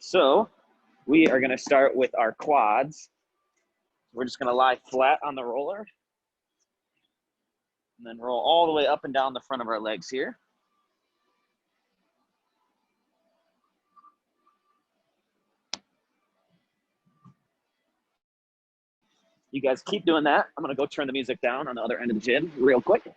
So we are gonna start with our quads. We're just gonna lie flat on the roller and then roll all the way up and down the front of our legs here. You guys keep doing that. I'm gonna go turn the music down on the other end of the gym real quick.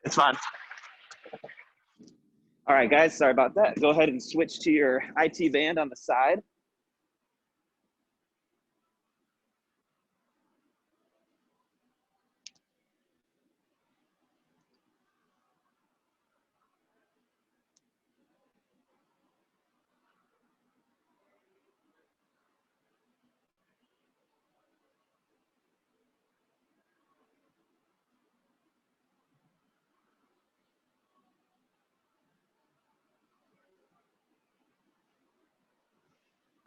It's fine. All right, guys, sorry about that. Go ahead and switch to your IT band on the side.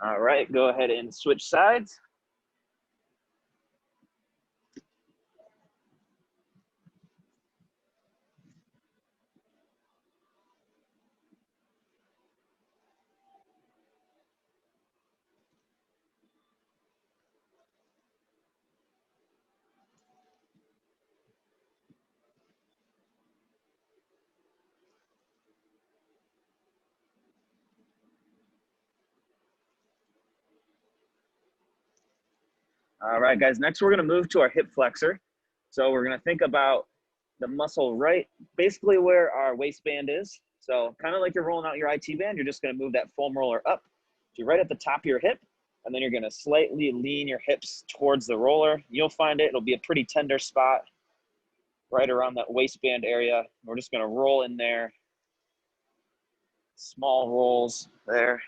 All right, go ahead and switch sides. All right, guys, next we're gonna move to our hip flexor. So we're gonna think about the muscle right, basically where our waistband is. So kind of like you're rolling out your IT band, you're just gonna move that foam roller up to right at the top of your hip, and then you're gonna slightly lean your hips towards the roller. You'll find it'll be a pretty tender spot right around that waistband area. We're just gonna roll in there, small rolls there.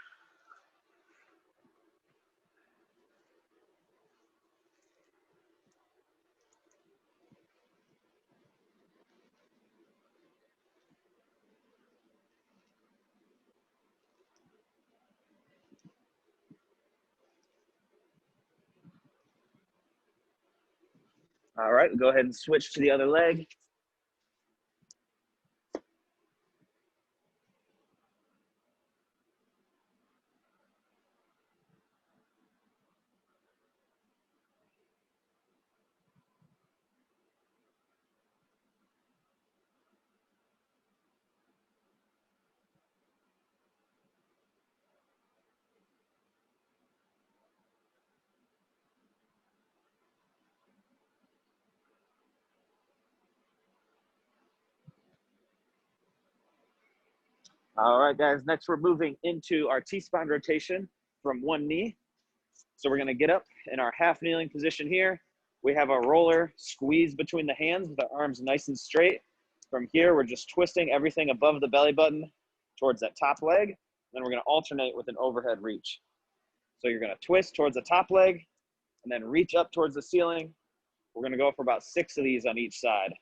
All right, go ahead and switch to the other leg. All right, guys, next we're moving into our T-spine rotation from one knee. So we're gonna get up in our half kneeling position here. We have our roller squeezed between the hands with our arms nice and straight. From here, we're just twisting everything above the belly button towards that top leg. Then we're gonna alternate with an overhead reach. So you're gonna twist towards the top leg and then reach up towards the ceiling. We're gonna go for about 6 of these on each side.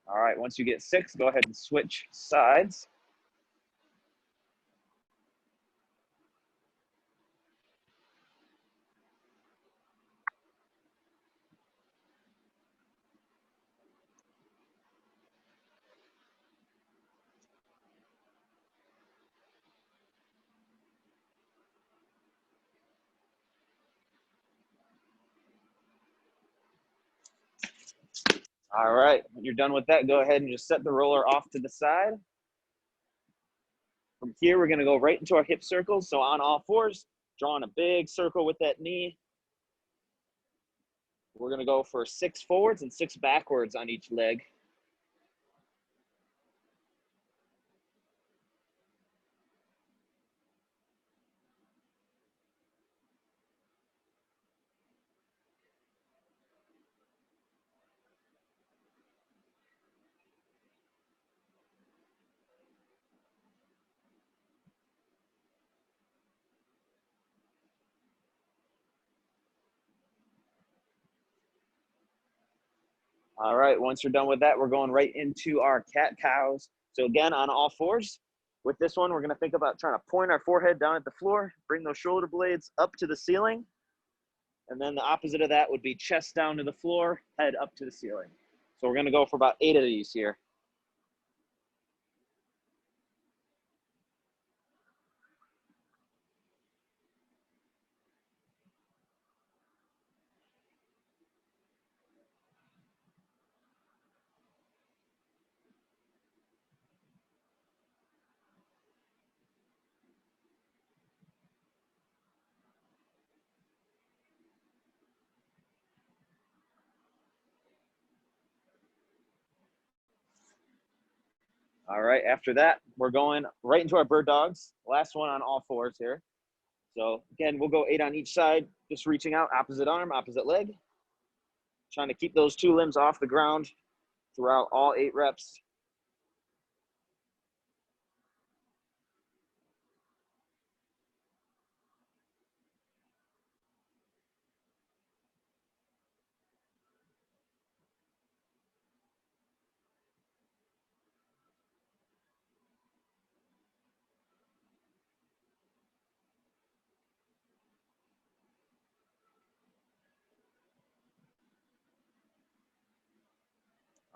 All right, once you get 6, go ahead and switch sides. All right, when you're done with that, go ahead and just set the roller off to the side. From here, we're gonna go right into our hip circles. So on all fours, drawing a big circle with that knee. We're gonna go for 6 forwards and 6 backwards on each leg. All right, once you're done with that, we're going right into our cat-cows. So again, on all fours. With this one, we're gonna think about trying to point our forehead down at the floor, bring those shoulder blades up to the ceiling. And then the opposite of that would be chest down to the floor, head up to the ceiling. So we're gonna go for about 8 of these here. All right, after that, we're going right into our bird dogs. Last one on all fours here. So again, we'll go 8 on each side, just reaching out, opposite arm, opposite leg. Trying to keep those 2 limbs off the ground throughout all 8 reps.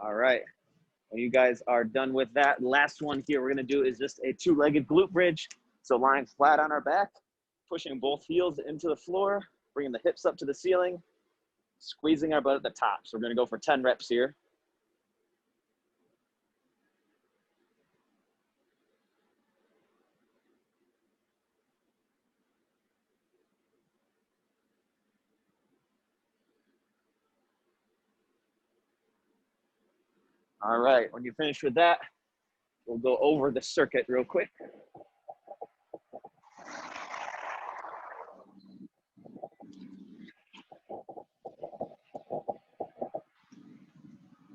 All right, when you guys are done with that, last one here we're gonna do is just a 2-legged glute bridge. So lying flat on our back, pushing both heels into the floor, bringing the hips up to the ceiling, squeezing our butt at the top. So we're gonna go for 10 reps here. All right, when you finish with that, we'll go over the circuit real quick.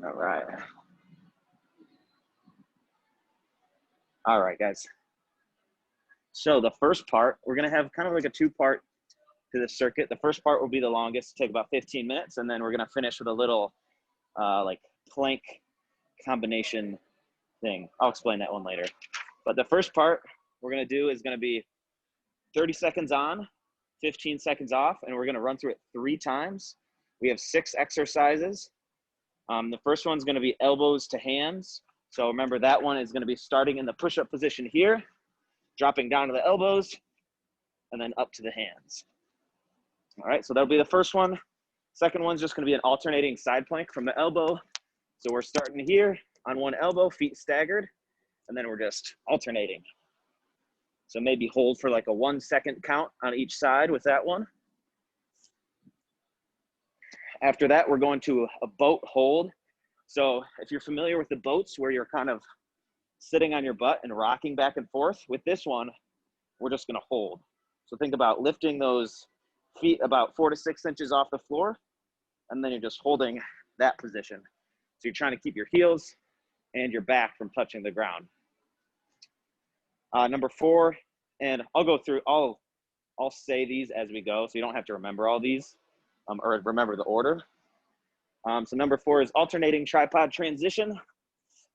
All right. All right, guys. So the first part, we're gonna have kind of like a 2-part to the circuit. The first part will be the longest, take about 15 minutes, and then we're gonna finish with a little like plank combination thing. I'll explain that one later. But the first part we're gonna do is gonna be 30 seconds on, 15 seconds off, and we're gonna run through it 3 times. We have 6 exercises. The first one's gonna be elbows to hands. So remember that one is gonna be starting in the push-up position here, dropping down to the elbows, and then up to the hands. All right, so that'll be the first one. Second one's just gonna be an alternating side plank from the elbow. So we're starting here on one elbow, feet staggered, and then we're just alternating. So maybe hold for like a 1-second count on each side with that one. After that, we're going to a boat hold. So if you're familiar with the boats where you're kind of sitting on your butt and rocking back and forth, with this one, we're just gonna hold. So think about lifting those feet about 4 to 6 inches off the floor, and then you're just holding that position. So you're trying to keep your heels and your back from touching the ground. Number 4, and I'll go through, I'll say these as we go, so you don't have to remember all these or remember the order. So number 4 is alternating tripod transition.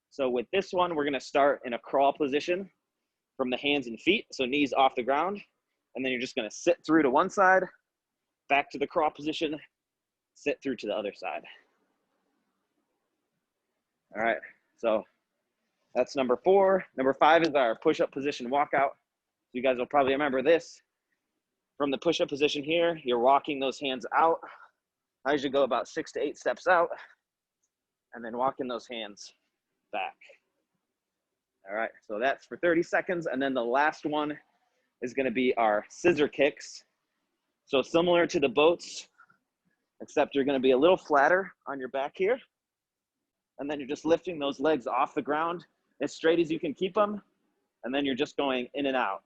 So with this one, we're gonna start in a crawl position from the hands and feet, so knees off the ground, and then you're just gonna sit through to one side, back to the crawl position, sit through to the other side. All right, so that's number 4. Number 5 is our push-up position walkout. You guys will probably remember this. From the push-up position here, you're walking those hands out. I usually go about 6 to 8 steps out, and then walking those hands back. All right, so that's for 30 seconds. And then the last one is gonna be our scissor kicks. So similar to the boats, except you're gonna be a little flatter on your back here. And then you're just lifting those legs off the ground as straight as you can keep them. And then you're just going in and out.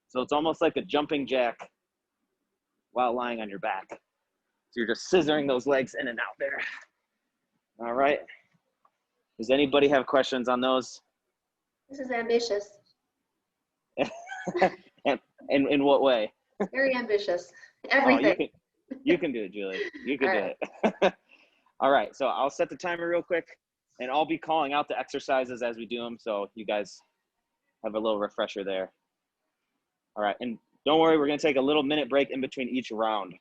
So it's almost like a jumping jack while lying on your back. So you're just scissoring those legs in and out there. All right. Does anybody have questions on those? This is ambitious. And in what way? Very ambitious. Everything. Oh, you can do it, Julie. You can do it. All right, so I'll set the timer real quick, and I'll be calling out the exercises as we do them, so you guys have a little refresher there. All right, and don't worry, we're gonna take a little minute break in between each round.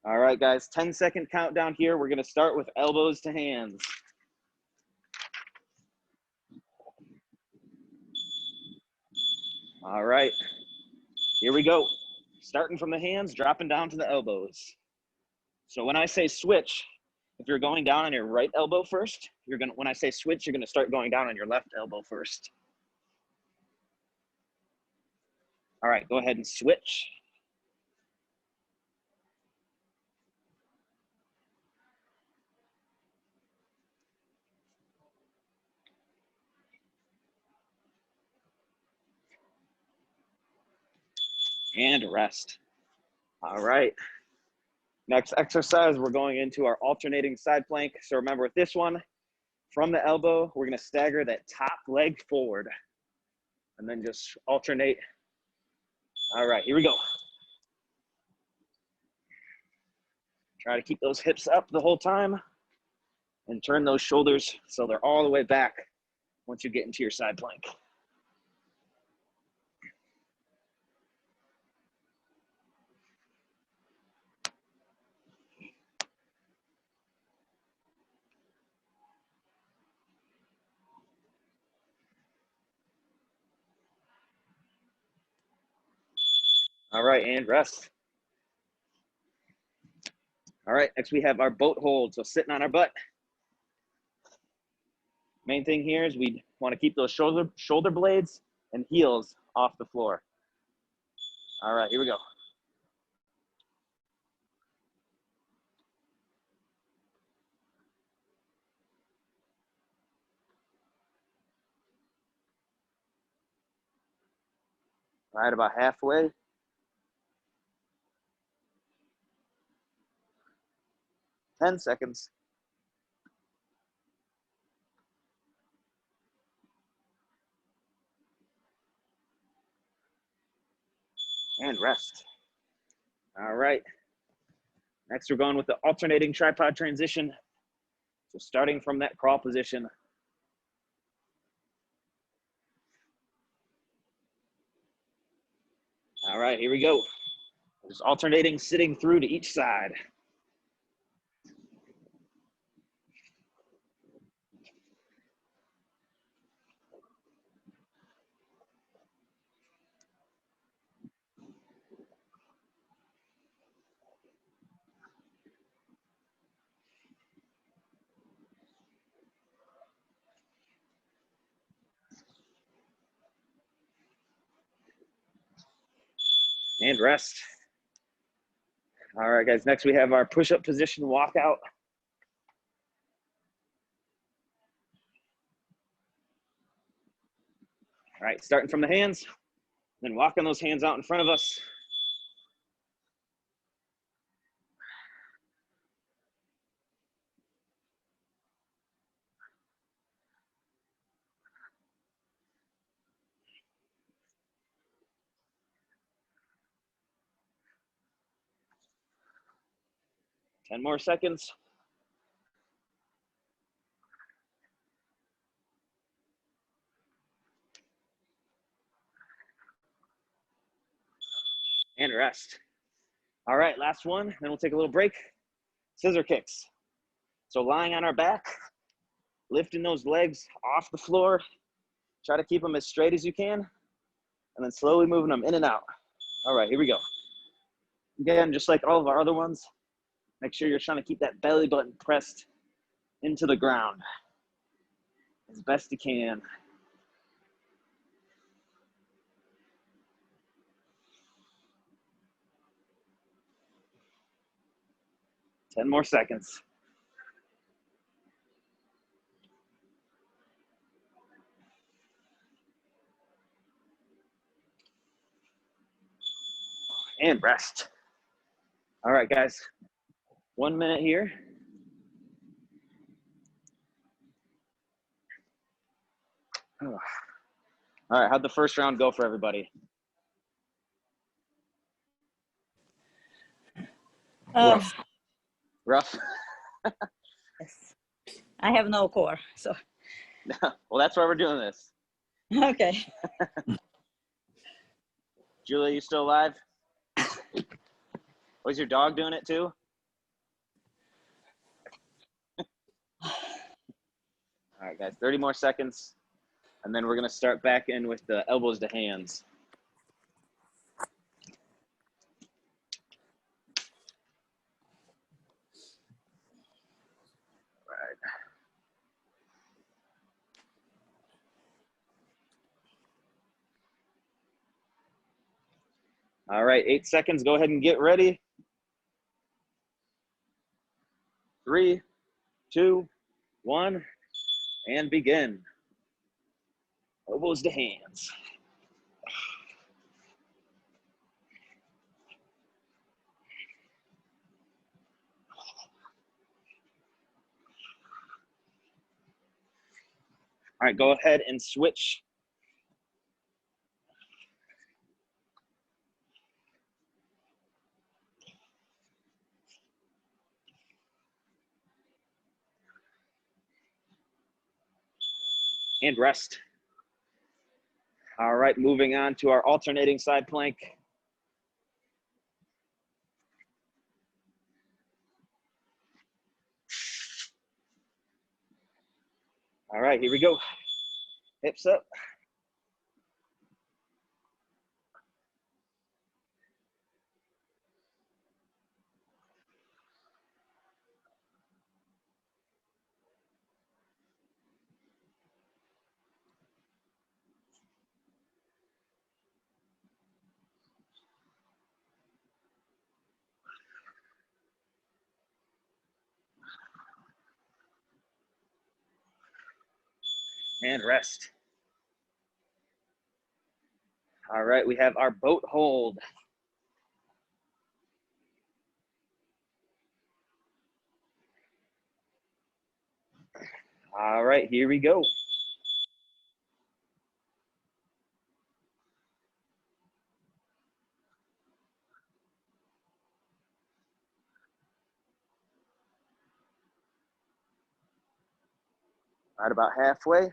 All right, guys, 10-second countdown here. We're gonna start with elbows to hands. All right, here we go. Starting from the hands, dropping down to the elbows. So when I say switch, if you're going down on your right elbow first, when I say switch, you're gonna start going down on your left elbow first. All right, go ahead and switch. And rest. All right. Next exercise, we're going into our alternating side plank. So remember with this one, from the elbow, we're gonna stagger that top leg forward and then just alternate. All right, here we go. Try to keep those hips up the whole time and turn those shoulders so they're all the way back once you get into your side plank. All right, and rest. All right, next we have our boat hold. So sitting on our butt. Main thing here is we want to keep those shoulder blades and heels off the floor. All right, here we go. All right, about halfway. Ten seconds. And rest. All right. Next, we're going with the alternating tripod transition. So starting from that crawl position. All right, here we go. Just alternating, sitting through to each side. And rest. All right, guys, next we have our push-up position walkout. All right, starting from the hands, then walking those hands out in front of us. Ten more seconds. And rest. All right, last one, then we'll take a little break. Scissor kicks. So lying on our back, lifting those legs off the floor. Try to keep them as straight as you can, and then slowly moving them in and out. All right, here we go. Again, just like all of our other ones, make sure you're trying to keep that belly button pressed into the ground as best you can. Ten more seconds. And rest. All right, guys. 1 minute here. Oh. All right, how'd the first round go for everybody? Rough. Rough? Yes. I have no core, so. Well, that's why we're doing this. Okay. Julia, you still alive? Was your dog doing it too? All right, guys, 30 more seconds. And then we're going to start back in with the elbows to hands. All right, 8 seconds. Go ahead and get ready. 3, 2, 1, and begin. Elbows to hands. All right, go ahead and switch. And rest. All right, moving on to our alternating side plank. All right, here we go. Hips up. And rest. All right, we have our boat hold. All right, here we go. All right, about halfway.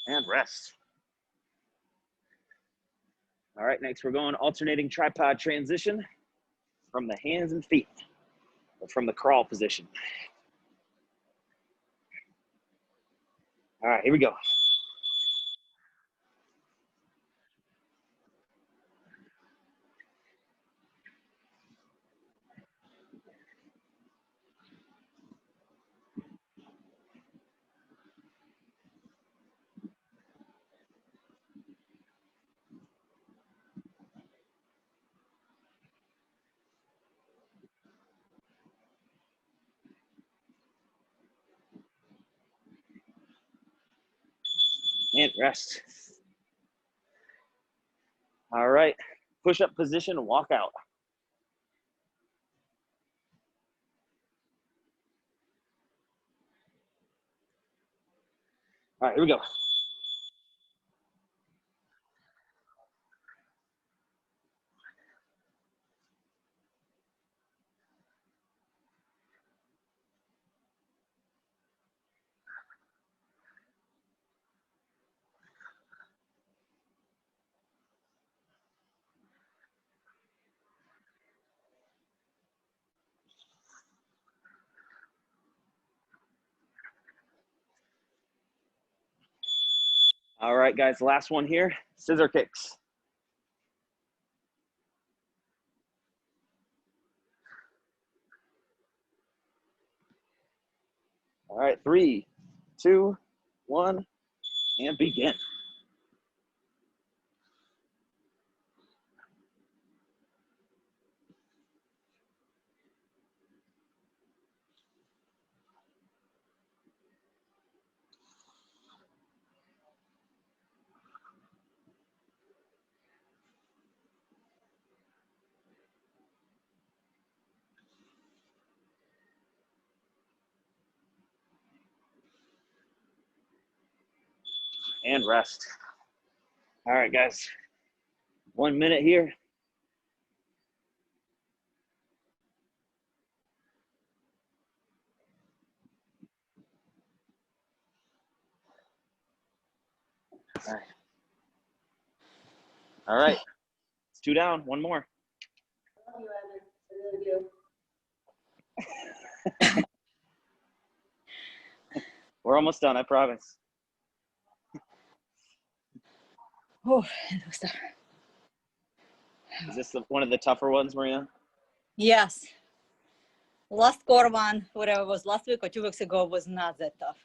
And rest. All right, next we're going alternating tripod transition from the hands and feet, or from the crawl position. All right, here we go. And rest. All right, push-up position, walkout. All right, here we go. All right, guys, last one here, scissor kicks. All right, 3, 2, 1, and begin. and rest. All right, guys. 1 minute here. All right. All right. It's 2 down. 1 more. I love you, Evan. I really do. We're almost done, I promise. Oh, that was tough. Is this one of the tougher ones, Maria? Yes. Last core one, whatever it was last week or 2 weeks ago, was not that tough.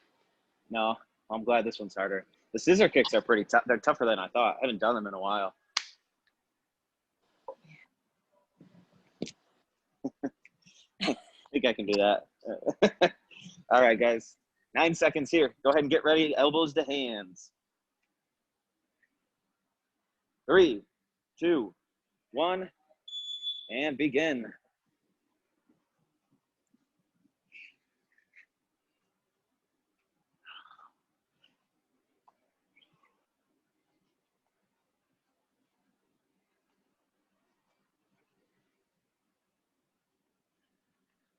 No, I'm glad this one's harder. The scissor kicks are pretty tough. They're tougher than I thought. I haven't done them in a while. I think I can do that. All right, guys. 9 seconds here. Go ahead and get ready. Elbows to hands. 3, 2, 1, and begin.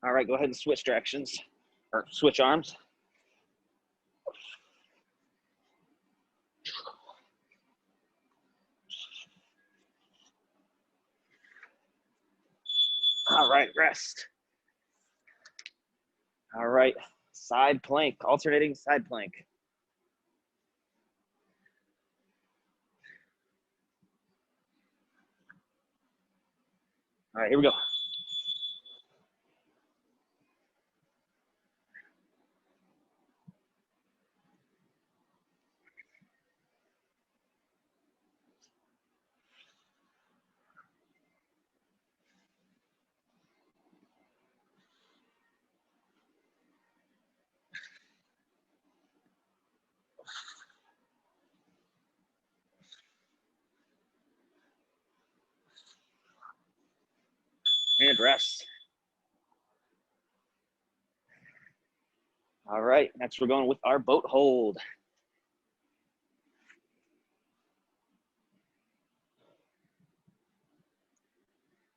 All right, go ahead and switch directions or switch arms. All right, rest. All right, side plank, alternating side plank. All right, here we go. And rest. All right, next we're going with our boat hold.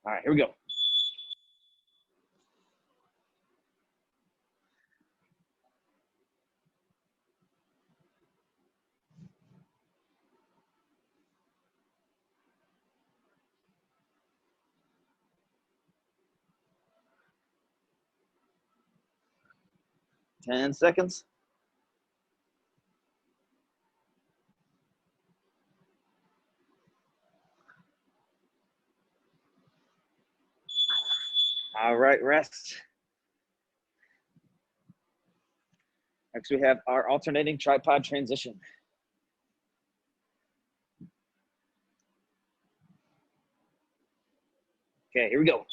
All right, here we go. Ten seconds. All right, rest. Next we have our alternating tripod transition. Okay, here we go.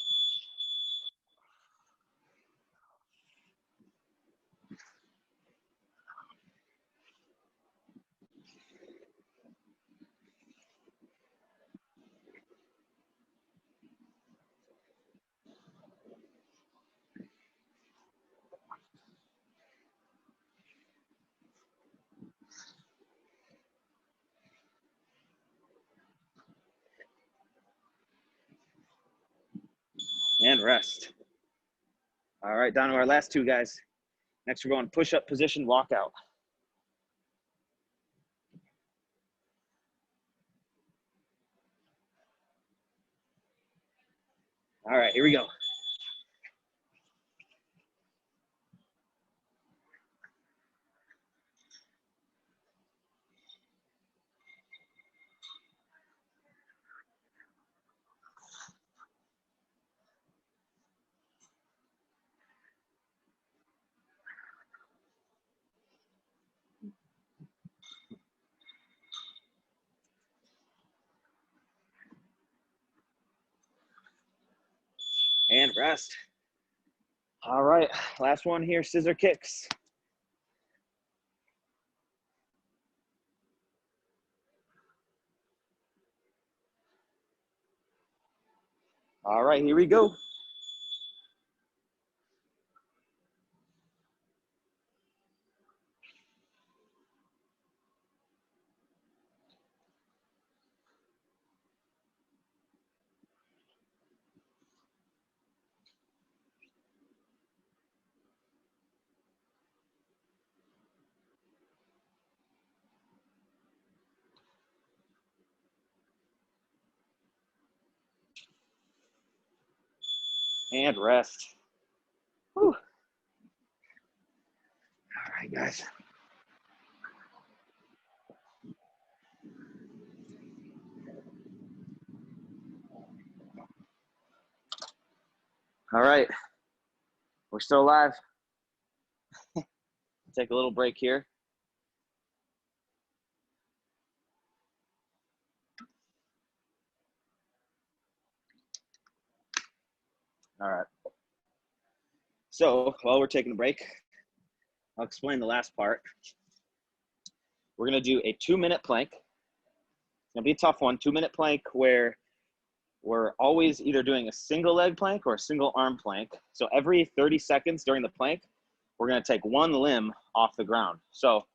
And rest. All right, down to our last 2, guys. Next we're going push-up position walkout. All right, here we go. And rest. All right, last one here, scissor kicks. All right, here we go. and rest. Whew. All right, guys. All right, we're still alive. Take a little break here. All right. So while we're taking a break, I'll explain the last part. We're gonna do a 2-minute plank. It's gonna be a tough one, 2-minute plank where we're always either doing a single leg plank or a single arm plank. So every 30 seconds during the plank, we're gonna take one limb off the ground. So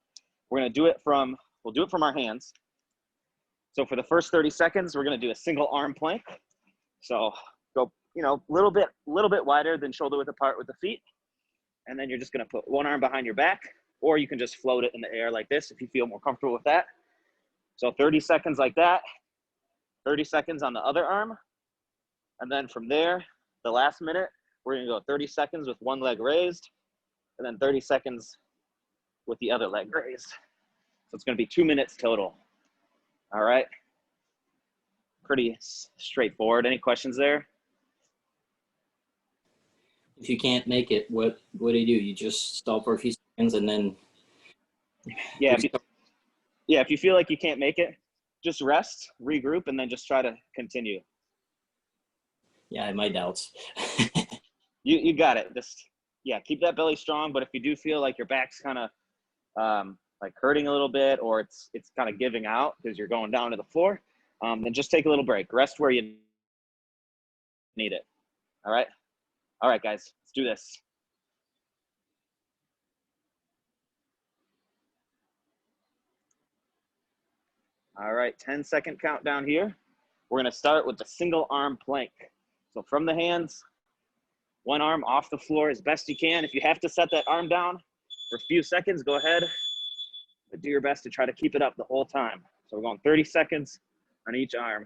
we're gonna do it from, we'll do it from our hands. So for the first 30 seconds, we're gonna do a single arm plank. So go, you know, little bit wider than shoulder width apart with the feet. And then you're just gonna put one arm behind your back, or you can just float it in the air like this if you feel more comfortable with that. So 30 seconds like that, 30 seconds on the other arm. And then from there, the last minute, we're gonna go 30 seconds with one leg raised, and then 30 seconds with the other leg raised. So it's gonna be 2 minutes total. All right, pretty straightforward. Any questions there? If you can't make it, what do? You just stop for a few seconds and then. Yeah, if you feel like you can't make it, just rest, regroup, and then just try to continue. Yeah, I have my doubts. You got it. Just, yeah, keep that belly strong. But if you do feel like your back's kind of like hurting a little bit, or it's kind of giving out because you're going down to the floor, then just take a little break. Rest where you need it. All right, guys, let's do this. All right, 10-second countdown here. We're gonna start with the single arm plank. So from the hands, one arm off the floor as best you can. If you have to set that arm down for a few seconds, go ahead, but do your best to try to keep it up the whole time. So we're going 30 seconds on each arm.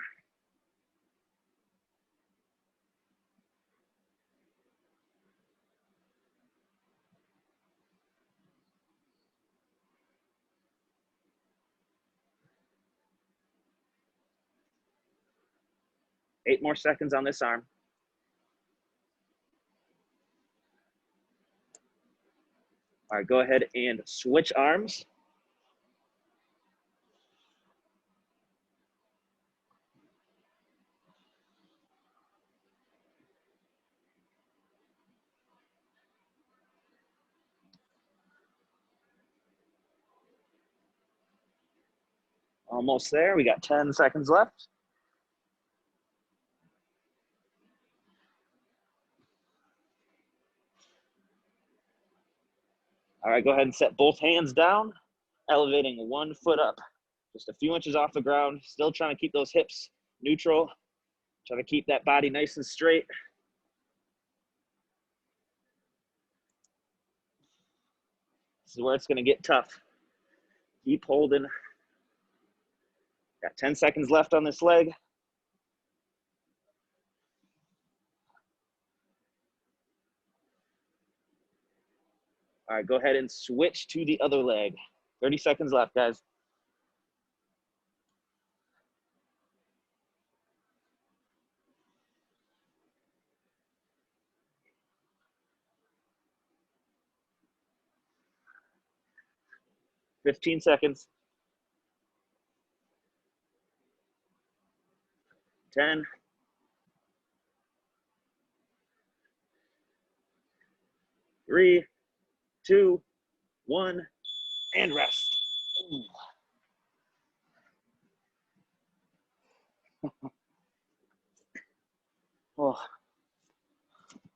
Eight more seconds on this arm. All right, go ahead and switch arms. Almost there. We got 10 seconds left. All right, go ahead and set both hands down, elevating one foot up, just a few inches off the ground, still trying to keep those hips neutral, trying to keep that body nice and straight. This is where it's gonna get tough. Keep holding. Got 10 seconds left on this leg. All right, go ahead and switch to the other leg. 30 seconds left, guys. Fifteen seconds. 10. 3, 2, 1, and rest.